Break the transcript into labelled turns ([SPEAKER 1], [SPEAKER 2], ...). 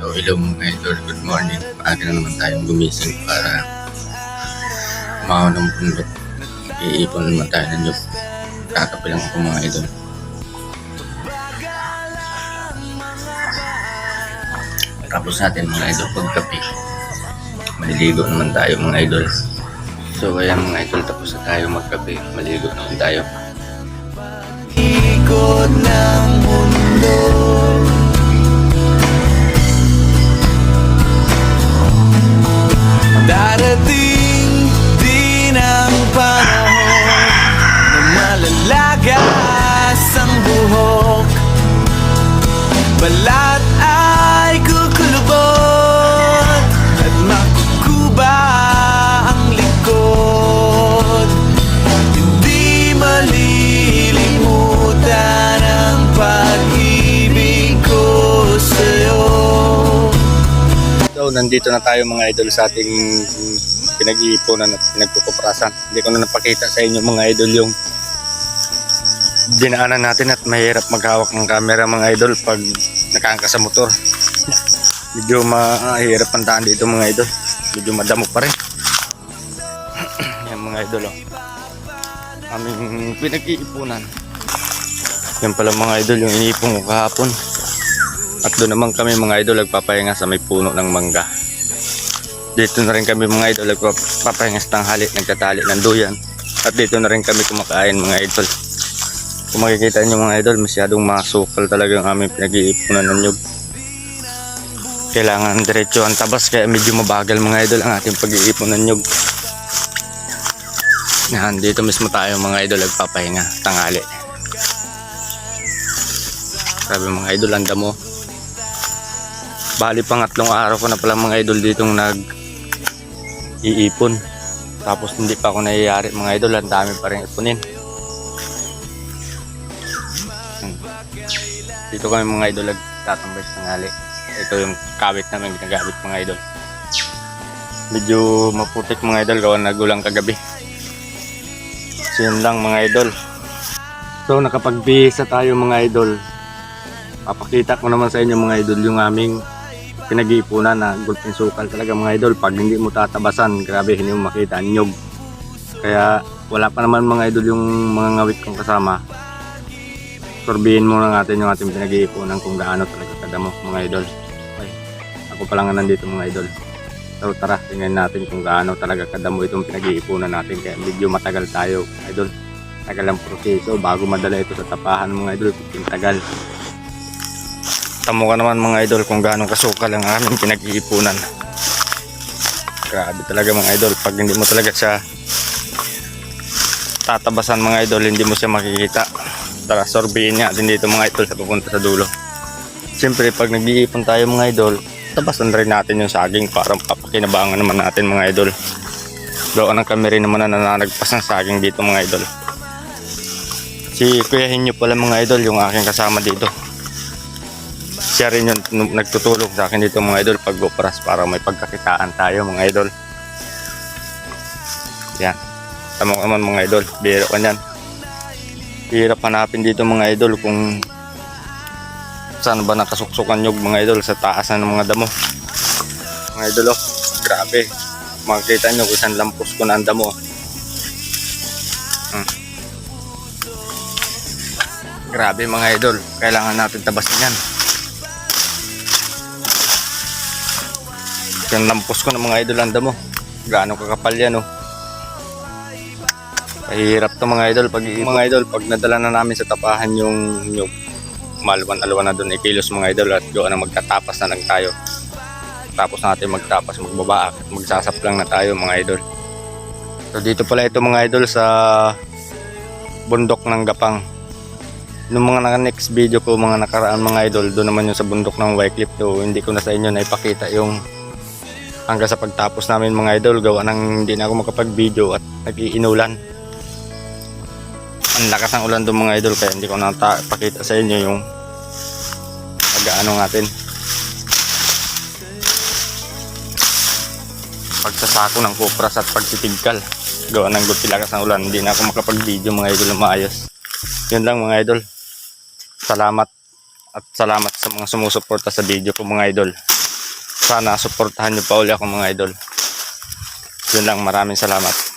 [SPEAKER 1] So, hello mga idol, good morning. Maaga na naman tayong gumising para umahaw ng bundok. Iipon naman tayo ng nyug. Kakapilang ako mga idol. Tapos natin mga idol pagkapi. Maliligo naman tayo mga idol. So kaya mga idol, tapos na tayo magkapi. Maligo naman tayo.
[SPEAKER 2] Ikot ng mundo, darating din ang panahon na malalagas ang buhok, balat ay kukulubot at makukuba ang likod. Hindi malilimutan ang pag-ibig ko sa'yo.
[SPEAKER 1] So nandito na tayo mga idol sa ating pinag-iipunan at pinagkukuprasan. Hindi ko na napakita sa inyo mga idol yung dinaanan natin at mahirap maghawak ng camera mga idol pag nakaangka sa motor. Medyo mahirap ang daan dito mga idol. Medyo madamo pa rin. Yan mga idol oh. Aming pinag-iipunan. Yan pala mga idol yung iniipon ko kahapon. At doon naman kami mga idol nagpapahinga sa may puno ng mangga. Dito na rin kami mga idol nagpapahinga sa tanghali, nagtatali ng duyan. At dito na rin kami kumakain mga idol. Kung makikita nyo mga idol, masyadong masukal talaga yung aming pinag-iipunan ng nyug. Kailangan diretso ang tabas kaya medyo mabagal mga idol ang ating pag-iipon ng nyug. Yan, dito mismo tayo mga idol nagpapahinga tanghali. Sabi mga idol, ang damo. Bali pangatlong araw ko na pala mga idol ditong nag-iipon. Tapos hindi pa ako nayayari mga idol, ang dami pa rin ipunin. Dito kami mga idol nagtatambay sa tanghali. Ito yung kawit namin ginagamit mga idol. Medyo maputik mga idol gawa nagulang kagabi. So yun lang mga idol. So nakapagbihisa tayo mga idol. Papakita ko naman sa inyo mga idol yung aming pinag-iipunan na gulping sukal talaga mga idol. Pag hindi mo tatabasan, grabe hindi mo makita ang nyug. Kaya wala pa naman mga idol yung mga ngawit kong kasama. Sorbihin muna natin yung ating pinag-iipunan kung gaano talaga kadamo mga idol. Okay. Ako pa lang nandito mga idol. So tara, tingnan natin kung gaano talaga kadamo itong pinag-iipunan natin. Kaya medyo matagal tayo idol. Tagal ang proseso bago madala ito sa tapahan mga idol. Tagal. Tamo ka naman mga idol kung gaano kasukal ang aming pinag-iipunan. Grabe talaga mga idol. Pag hindi mo talaga siya tatabasan mga idol, hindi mo siya makikita. Tara, sorbihin natin dito mga idol sa pupunta sa dulo. Siyempre pag nag-iipon tayo mga idol, tabasan rin natin yung saging para papakinabangan naman natin mga idol. Doon ang kami rin naman na nananagpas ng saging dito mga idol. Si Kuya Hinyo pala mga idol yung aking kasama dito. Siya rin yung nagtutulong sa akin dito mga idol pag gopras para may pagkakitaan tayo mga idol. Yan. Tama naman mga idol. Biro ka nyan. Hirap hanapin dito mga idol kung saan ba nakasuksukan nyug mga idol sa taas na ng mga damo. Mga idol oh. Grabe. Makikita nyo kung saan lampos ko na ang damo. Grabe mga idol. Kailangan natin tabasin yan. Yung lampos ko ng mga idol anda mo gaano kakapal yan oh. Mahirap to mga idol pag nadala na namin sa tapahan yung malwan-alwan na doon ikilos mga idol at doon na magtatapas na lang tayo. Tapos natin magtapas magbaba at magsasap lang na tayo mga idol. So dito pala ito mga idol sa bundok ng Gapang. Nung mga next video ko mga nakaraan mga idol, doon naman yung sa bundok ng Wycliffe to, hindi ko na sa inyo na ipakita yung hanggang sa pagtapos namin mga idol gawa nang hindi na ako makapag-video at nag-iinulan. Ang lakas ng ulan doon mga idol kaya hindi ko na pakita sa inyo yung pag-ano natin. Pagsasako ng kupras at pagsitigkal. Gawa ng guti lakas ng ulan, hindi na ako makapag-video mga idol na maayos. Yun lang mga idol. Salamat at salamat sa mga sumusuporta sa video ko mga idol. Sana suportahan nyo pa uli ako mga idol. Yun lang, maraming salamat.